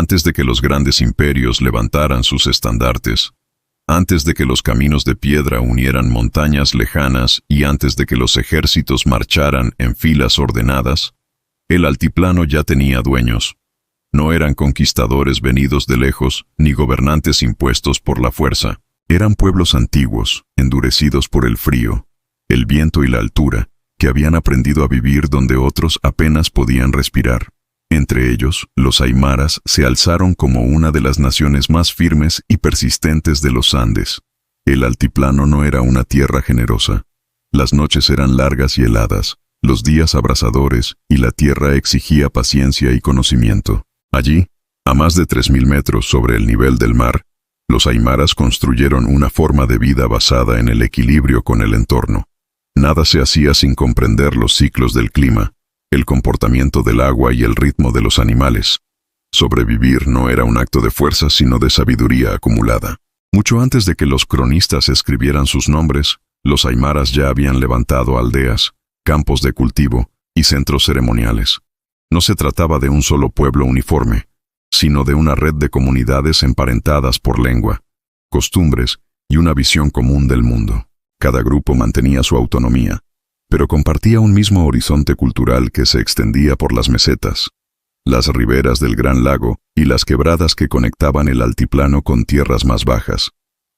Antes de que los grandes imperios levantaran sus estandartes, antes de que los caminos de piedra unieran montañas lejanas y antes de que los ejércitos marcharan en filas ordenadas, el altiplano ya tenía dueños. No eran conquistadores venidos de lejos, ni gobernantes impuestos por la fuerza. Eran pueblos antiguos, endurecidos por el frío, el viento y la altura, que habían aprendido a vivir donde otros apenas podían respirar. Entre ellos, los aymaras se alzaron como una de las naciones más firmes y persistentes de los Andes. El altiplano no era una tierra generosa. Las noches eran largas y heladas, los días abrasadores, y la tierra exigía paciencia y conocimiento. Allí, a más de 3000 metros sobre el nivel del mar, los aymaras construyeron una forma de vida basada en el equilibrio con el entorno. Nada se hacía sin comprender los ciclos del clima, el comportamiento del agua y el ritmo de los animales. Sobrevivir no era un acto de fuerza sino de sabiduría acumulada. Mucho antes de que los cronistas escribieran sus nombres, los aymaras ya habían levantado aldeas, campos de cultivo y centros ceremoniales. No se trataba de un solo pueblo uniforme, sino de una red de comunidades emparentadas por lengua, costumbres y una visión común del mundo. Cada grupo mantenía su autonomía, pero compartía un mismo horizonte cultural que se extendía por las mesetas, las riberas del Gran Lago y las quebradas que conectaban el altiplano con tierras más bajas.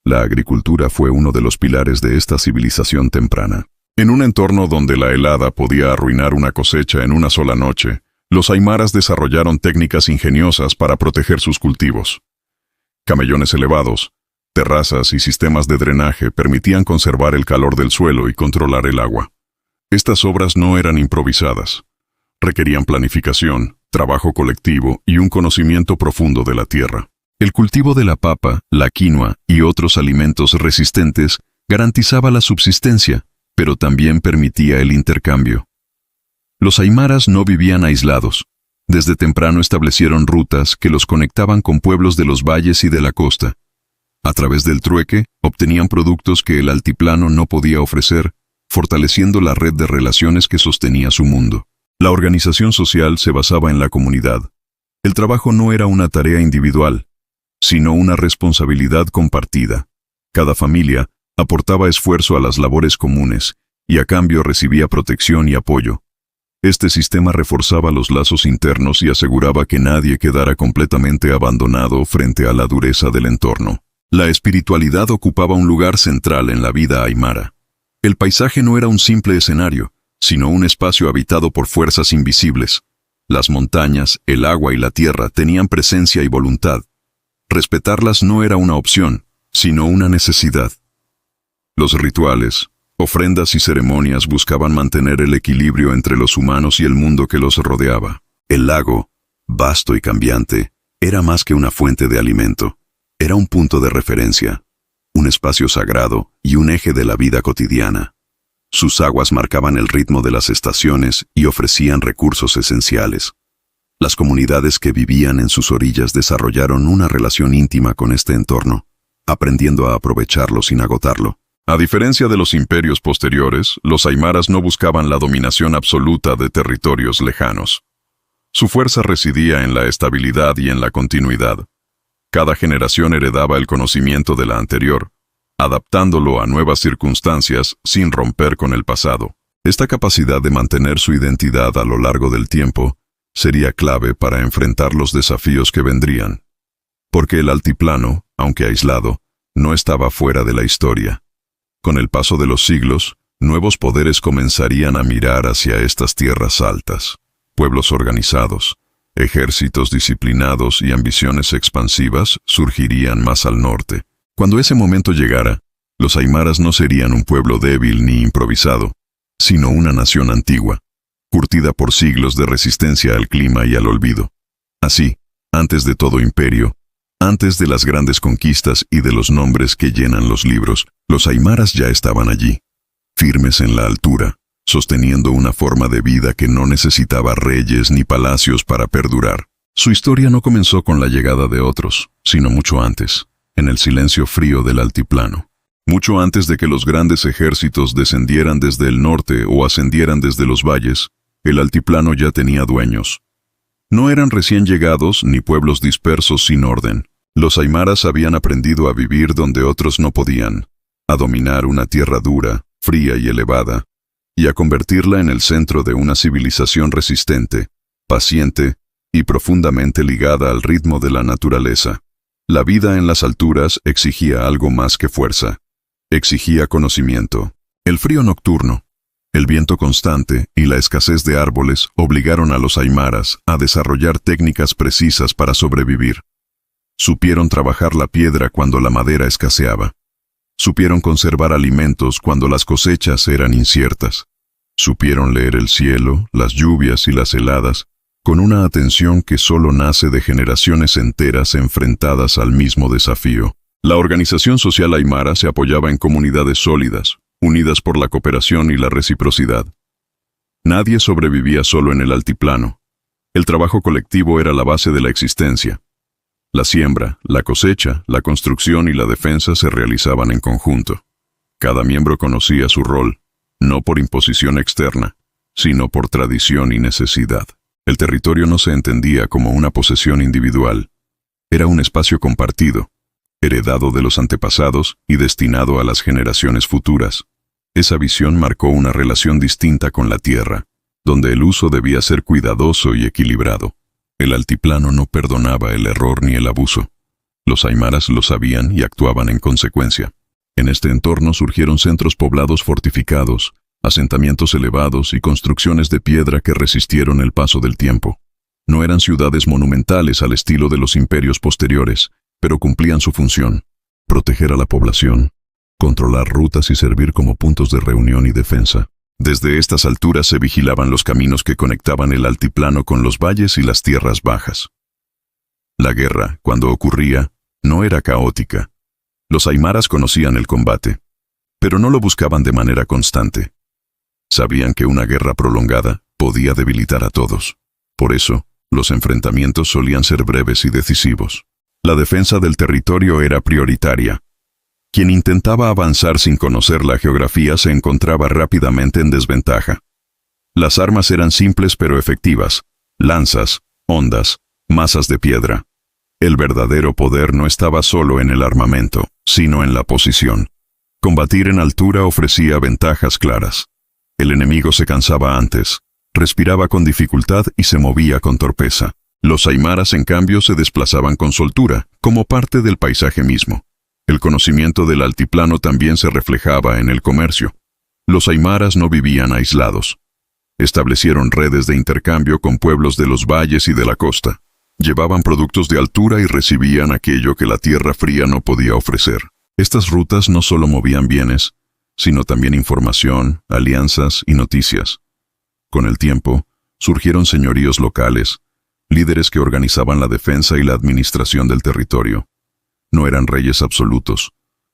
La agricultura fue uno de los pilares de esta civilización temprana. En un entorno donde la helada podía arruinar una cosecha en una sola noche, los aymaras desarrollaron técnicas ingeniosas para proteger sus cultivos. Camellones elevados, terrazas y sistemas de drenaje permitían conservar el calor del suelo y controlar el agua. Estas obras no eran improvisadas. Requerían planificación, trabajo colectivo y un conocimiento profundo de la tierra. El cultivo de la papa, la quinoa y otros alimentos resistentes garantizaba la subsistencia, pero también permitía el intercambio. Los aymaras no vivían aislados. Desde temprano establecieron rutas que los conectaban con pueblos de los valles y de la costa. A través del trueque, obtenían productos que el altiplano no podía ofrecer, fortaleciendo la red de relaciones que sostenía su mundo. La organización social se basaba en la comunidad. El trabajo no era una tarea individual, sino una responsabilidad compartida. Cada familia aportaba esfuerzo a las labores comunes y a cambio recibía protección y apoyo. Este sistema reforzaba los lazos internos y aseguraba que nadie quedara completamente abandonado frente a la dureza del entorno. La espiritualidad ocupaba un lugar central en la vida aymara. El paisaje no era un simple escenario, sino un espacio habitado por fuerzas invisibles. Las montañas, el agua y la tierra tenían presencia y voluntad. Respetarlas no era una opción, sino una necesidad. Los rituales, ofrendas y ceremonias buscaban mantener el equilibrio entre los humanos y el mundo que los rodeaba. El lago, vasto y cambiante, era más que una fuente de alimento. Era un punto de referencia, un espacio sagrado y un eje de la vida cotidiana. Sus aguas marcaban el ritmo de las estaciones y ofrecían recursos esenciales. Las comunidades que vivían en sus orillas desarrollaron una relación íntima con este entorno, aprendiendo a aprovecharlo sin agotarlo. A diferencia de los imperios posteriores, los aymaras no buscaban la dominación absoluta de territorios lejanos. Su fuerza residía en la estabilidad y en la continuidad. Cada generación heredaba el conocimiento de la anterior, adaptándolo a nuevas circunstancias sin romper con el pasado. Esta capacidad de mantener su identidad a lo largo del tiempo sería clave para enfrentar los desafíos que vendrían. Porque el altiplano, aunque aislado, no estaba fuera de la historia. Con el paso de los siglos, nuevos poderes comenzarían a mirar hacia estas tierras altas. Pueblos organizados, ejércitos disciplinados y ambiciones expansivas surgirían más al norte. Cuando ese momento llegara, los aymaras no serían un pueblo débil ni improvisado, sino una nación antigua, curtida por siglos de resistencia al clima y al olvido. Así, antes de todo imperio, antes de las grandes conquistas y de los nombres que llenan los libros, los aymaras ya estaban allí, firmes en la altura, sosteniendo una forma de vida que no necesitaba reyes ni palacios para perdurar. Su historia no comenzó con la llegada de otros, sino mucho antes, en el silencio frío del altiplano. Mucho antes de que los grandes ejércitos descendieran desde el norte o ascendieran desde los valles, el altiplano ya tenía dueños. No eran recién llegados ni pueblos dispersos sin orden. Los aymaras habían aprendido a vivir donde otros no podían, a dominar una tierra dura, fría y elevada, y a convertirla en el centro de una civilización resistente, paciente y profundamente ligada al ritmo de la naturaleza. La vida en las alturas exigía algo más que fuerza. Exigía conocimiento. El frío nocturno, el viento constante y la escasez de árboles obligaron a los aymaras a desarrollar técnicas precisas para sobrevivir. Supieron trabajar la piedra cuando la madera escaseaba. Supieron conservar alimentos cuando las cosechas eran inciertas. Supieron leer el cielo, las lluvias y las heladas, con una atención que solo nace de generaciones enteras enfrentadas al mismo desafío. La organización social aymara se apoyaba en comunidades sólidas, unidas por la cooperación y la reciprocidad. Nadie sobrevivía solo en el altiplano. El trabajo colectivo era la base de la existencia. La siembra, la cosecha, la construcción y la defensa se realizaban en conjunto. Cada miembro conocía su rol, no por imposición externa, sino por tradición y necesidad. El territorio no se entendía como una posesión individual. Era un espacio compartido, heredado de los antepasados y destinado a las generaciones futuras. Esa visión marcó una relación distinta con la tierra, donde el uso debía ser cuidadoso y equilibrado. El altiplano no perdonaba el error ni el abuso. Los aymaras lo sabían y actuaban en consecuencia. En este entorno surgieron centros poblados fortificados, asentamientos elevados y construcciones de piedra que resistieron el paso del tiempo. No eran ciudades monumentales al estilo de los imperios posteriores, pero cumplían su función: proteger a la población, controlar rutas y servir como puntos de reunión y defensa. Desde estas alturas se vigilaban los caminos que conectaban el altiplano con los valles y las tierras bajas. La guerra, cuando ocurría, no era caótica. Los aymaras conocían el combate, pero no lo buscaban de manera constante. Sabían que una guerra prolongada podía debilitar a todos. Por eso, los enfrentamientos solían ser breves y decisivos. La defensa del territorio era prioritaria. Quien intentaba avanzar sin conocer la geografía se encontraba rápidamente en desventaja. Las armas eran simples pero efectivas: lanzas, hondas, mazas de piedra. El verdadero poder no estaba solo en el armamento, sino en la posición. Combatir en altura ofrecía ventajas claras. El enemigo se cansaba antes, respiraba con dificultad y se movía con torpeza. Los aymaras, en cambio, se desplazaban con soltura, como parte del paisaje mismo. El conocimiento del altiplano también se reflejaba en el comercio. Los aymaras no vivían aislados. Establecieron redes de intercambio con pueblos de los valles y de la costa. Llevaban productos de altura y recibían aquello que la tierra fría no podía ofrecer. Estas rutas no solo movían bienes, sino también información, alianzas y noticias. Con el tiempo, surgieron señoríos locales, líderes que organizaban la defensa y la administración del territorio. No eran reyes absolutos.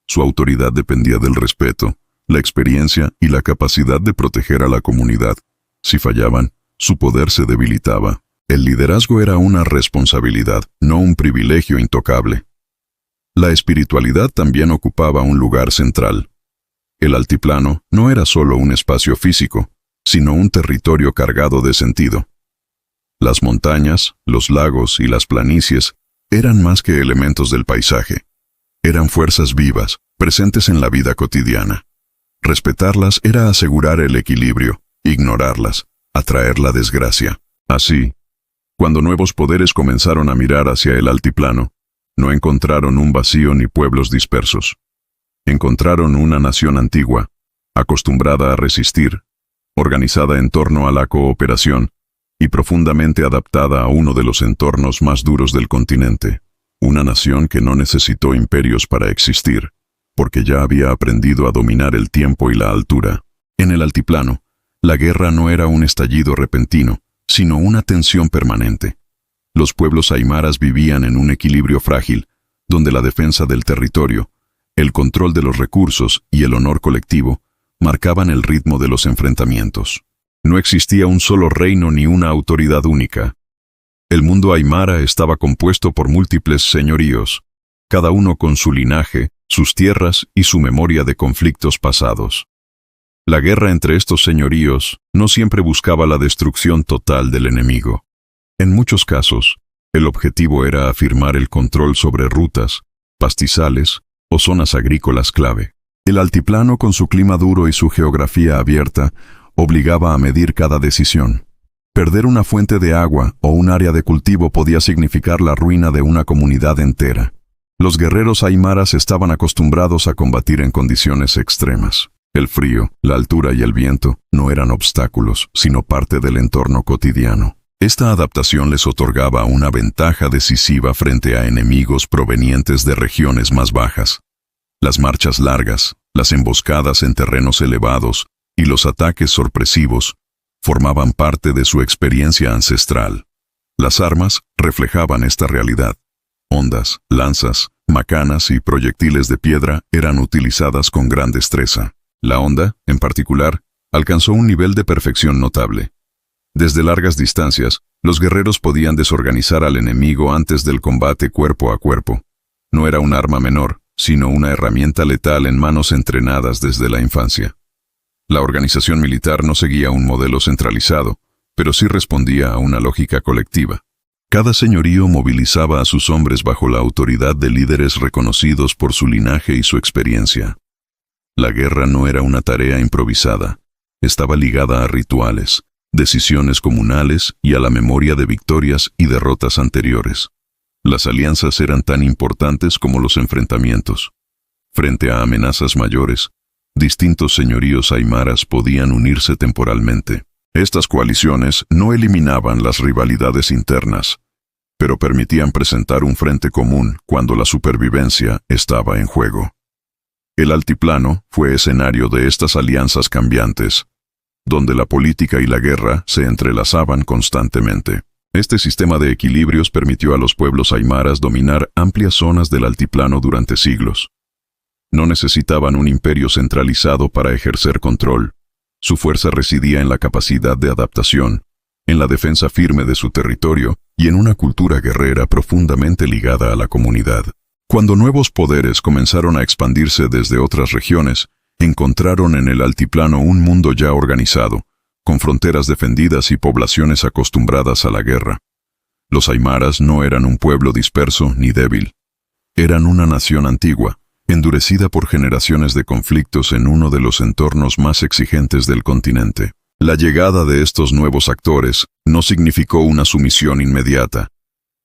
Su autoridad dependía del respeto, la experiencia y la capacidad de proteger a la comunidad. Si fallaban, su poder se debilitaba. El liderazgo era una responsabilidad, no un privilegio intocable. La espiritualidad también ocupaba un lugar central. El altiplano no era solo un espacio físico, sino un territorio cargado de sentido. Las montañas, los lagos y las planicies eran más que elementos del paisaje. Eran fuerzas vivas, presentes en la vida cotidiana. Respetarlas era asegurar el equilibrio, ignorarlas, atraer la desgracia. Así, cuando nuevos poderes comenzaron a mirar hacia el altiplano, no encontraron un vacío ni pueblos dispersos. Encontraron una nación antigua, acostumbrada a resistir, organizada en torno a la cooperación y profundamente adaptada a uno de los entornos más duros del continente. Una nación que no necesitó imperios para existir, porque ya había aprendido a dominar el tiempo y la altura. En el altiplano, la guerra no era un estallido repentino, sino una tensión permanente. Los pueblos aymaras vivían en un equilibrio frágil, donde la defensa del territorio, el control de los recursos y el honor colectivo marcaban el ritmo de los enfrentamientos. No existía un solo reino ni una autoridad única. El mundo aymara estaba compuesto por múltiples señoríos, cada uno con su linaje, sus tierras y su memoria de conflictos pasados. La guerra entre estos señoríos no siempre buscaba la destrucción total del enemigo. En muchos casos, el objetivo era afirmar el control sobre rutas, pastizales o zonas agrícolas clave. El altiplano, con su clima duro y su geografía abierta, obligaba a medir cada decisión. Perder una fuente de agua o un área de cultivo podía significar la ruina de una comunidad entera. Los guerreros aymaras estaban acostumbrados a combatir en condiciones extremas. El frío, la altura y el viento no eran obstáculos, sino parte del entorno cotidiano. Esta adaptación les otorgaba una ventaja decisiva frente a enemigos provenientes de regiones más bajas. Las marchas largas, las emboscadas en terrenos elevados y los ataques sorpresivos formaban parte de su experiencia ancestral. Las armas reflejaban esta realidad. Hondas, lanzas, macanas y proyectiles de piedra eran utilizadas con gran destreza. La honda, en particular, alcanzó un nivel de perfección notable. Desde largas distancias, los guerreros podían desorganizar al enemigo antes del combate cuerpo a cuerpo. No era un arma menor, sino una herramienta letal en manos entrenadas desde la infancia. La organización militar no seguía un modelo centralizado, pero sí respondía a una lógica colectiva. Cada señorío movilizaba a sus hombres bajo la autoridad de líderes reconocidos por su linaje y su experiencia. La guerra no era una tarea improvisada, estaba ligada a rituales, decisiones comunales y a la memoria de victorias y derrotas anteriores. Las alianzas eran tan importantes como los enfrentamientos. Frente a amenazas mayores, distintos señoríos aymaras podían unirse temporalmente. Estas coaliciones no eliminaban las rivalidades internas, pero permitían presentar un frente común cuando la supervivencia estaba en juego. El altiplano fue escenario de estas alianzas cambiantes, donde la política y la guerra se entrelazaban constantemente. Este sistema de equilibrios permitió a los pueblos aymaras dominar amplias zonas del altiplano durante siglos. No necesitaban un imperio centralizado para ejercer control. Su fuerza residía en la capacidad de adaptación, en la defensa firme de su territorio y en una cultura guerrera profundamente ligada a la comunidad. Cuando nuevos poderes comenzaron a expandirse desde otras regiones, encontraron en el altiplano un mundo ya organizado, con fronteras defendidas y poblaciones acostumbradas a la guerra. Los aymaras no eran un pueblo disperso ni débil. Eran una nación antigua, endurecida por generaciones de conflictos en uno de los entornos más exigentes del continente. La llegada de estos nuevos actores no significó una sumisión inmediata.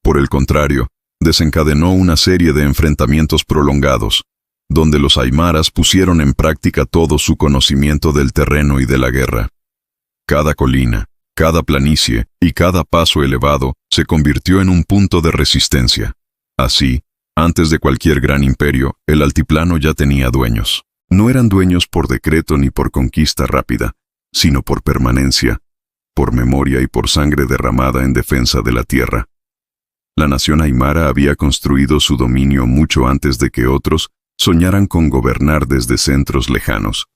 Por el contrario, desencadenó una serie de enfrentamientos prolongados, donde los aymaras pusieron en práctica todo su conocimiento del terreno y de la guerra. Cada colina, cada planicie y cada paso elevado se convirtió en un punto de resistencia. Así, antes de cualquier gran imperio, el altiplano ya tenía dueños. No eran dueños por decreto ni por conquista rápida, sino por permanencia, por memoria y por sangre derramada en defensa de la tierra. La nación aymara había construido su dominio mucho antes de que otros soñaran con gobernar desde centros lejanos.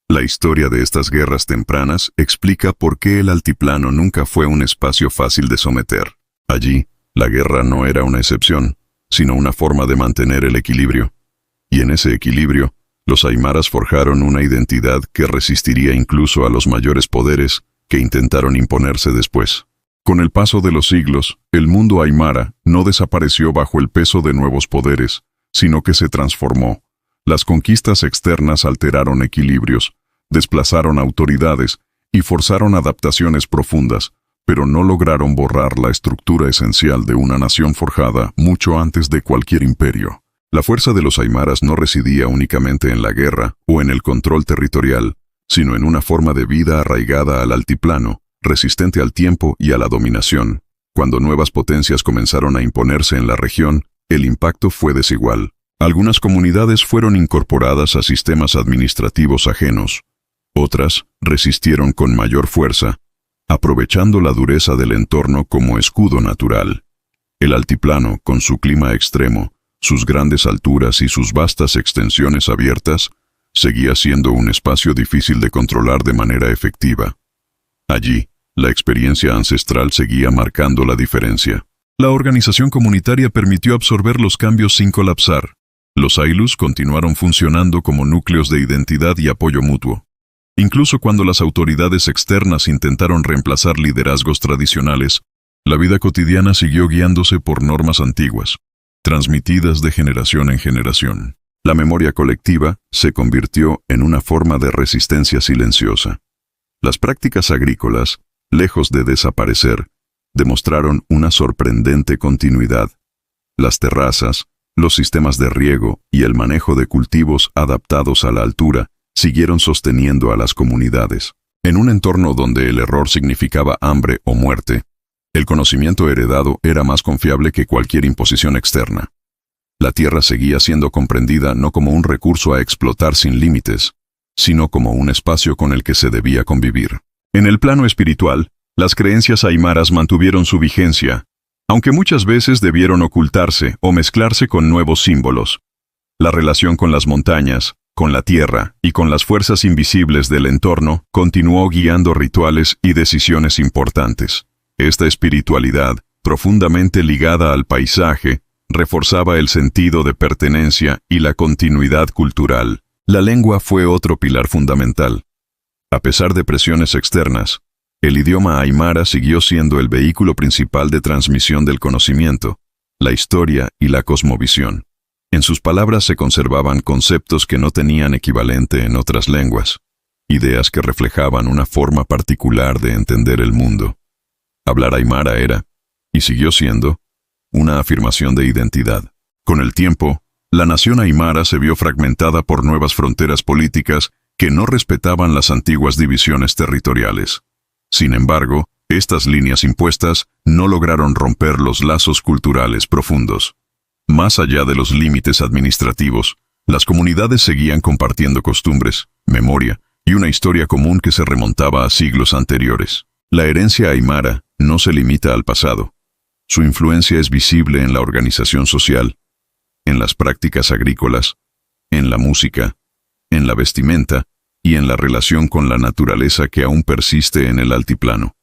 La historia de estas guerras tempranas explica por qué el altiplano nunca fue un espacio fácil de someter. Allí, la guerra no era una excepción, sino una forma de mantener el equilibrio. Y en ese equilibrio, los aymaras forjaron una identidad que resistiría incluso a los mayores poderes que intentaron imponerse después. Con el paso de los siglos, el mundo aymara no desapareció bajo el peso de nuevos poderes, sino que se transformó. Las conquistas externas alteraron equilibrios, desplazaron autoridades y forzaron adaptaciones profundas, pero no lograron borrar la estructura esencial de una nación forjada mucho antes de cualquier imperio. La fuerza de los aymaras no residía únicamente en la guerra o en el control territorial, sino en una forma de vida arraigada al altiplano, resistente al tiempo y a la dominación. Cuando nuevas potencias comenzaron a imponerse en la región, el impacto fue desigual. Algunas comunidades fueron incorporadas a sistemas administrativos ajenos. Otras resistieron con mayor fuerza, aprovechando la dureza del entorno como escudo natural. El altiplano, con su clima extremo, sus grandes alturas y sus vastas extensiones abiertas, seguía siendo un espacio difícil de controlar de manera efectiva. Allí, la experiencia ancestral seguía marcando la diferencia. La organización comunitaria permitió absorber los cambios sin colapsar. Los Aylus continuaron funcionando como núcleos de identidad y apoyo mutuo. Incluso cuando las autoridades externas intentaron reemplazar liderazgos tradicionales, La vida cotidiana siguió guiándose por normas antiguas, transmitidas de generación en generación. La memoria colectiva se convirtió en una forma de resistencia silenciosa. Las prácticas agrícolas, lejos de desaparecer, demostraron una sorprendente continuidad. Las terrazas, los sistemas de riego y el manejo de cultivos adaptados a la altura siguieron sosteniendo a las comunidades. En un entorno donde el error significaba hambre o muerte, el conocimiento heredado era más confiable que cualquier imposición externa. La tierra seguía siendo comprendida no como un recurso a explotar sin límites, sino como un espacio con el que se debía convivir. En el plano espiritual, las creencias aymaras mantuvieron su vigencia, aunque muchas veces debieron ocultarse o mezclarse con nuevos símbolos. La relación con las montañas, con la tierra y con las fuerzas invisibles del entorno continuó guiando rituales y decisiones importantes. Esta espiritualidad, profundamente ligada al paisaje, reforzaba el sentido de pertenencia y la continuidad cultural. La lengua fue otro pilar fundamental. A pesar de presiones externas, el idioma aymara siguió siendo el vehículo principal de transmisión del conocimiento, la historia y la cosmovisión. En sus palabras se conservaban conceptos que no tenían equivalente en otras lenguas, ideas que reflejaban una forma particular de entender el mundo. Hablar aymara era, y siguió siendo, una afirmación de identidad. Con el tiempo, la nación aymara se vio fragmentada por nuevas fronteras políticas que no respetaban las antiguas divisiones territoriales. Sin embargo, estas líneas impuestas no lograron romper los lazos culturales profundos. Más allá de los límites administrativos, las comunidades seguían compartiendo costumbres, memoria y una historia común que se remontaba a siglos anteriores. La herencia aymara no se limita al pasado. Su influencia es visible en la organización social, en las prácticas agrícolas, en la música, en la vestimenta y en la relación con la naturaleza que aún persiste en el altiplano.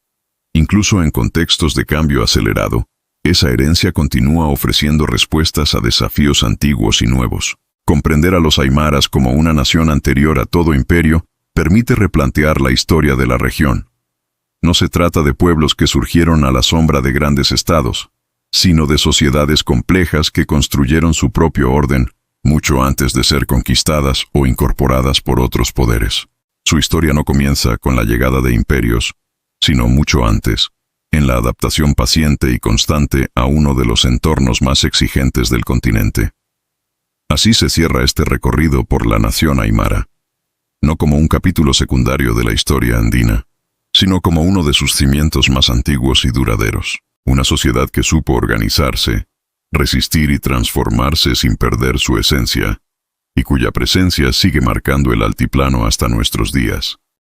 Incluso en contextos de cambio acelerado, esa herencia continúa ofreciendo respuestas a desafíos antiguos y nuevos. Comprender a los aymaras como una nación anterior a todo imperio permite replantear la historia de la región. No se trata de pueblos que surgieron a la sombra de grandes estados, sino de sociedades complejas que construyeron su propio orden mucho antes de ser conquistadas o incorporadas por otros poderes. Su historia no comienza con la llegada de imperios, sino mucho antes, en la adaptación paciente y constante a uno de los entornos más exigentes del continente. Así se cierra este recorrido por la nación aymara, no como un capítulo secundario de la historia andina, sino como uno de sus cimientos más antiguos y duraderos. Una sociedad que supo organizarse, resistir y transformarse sin perder su esencia, y cuya presencia sigue marcando el altiplano hasta nuestros días.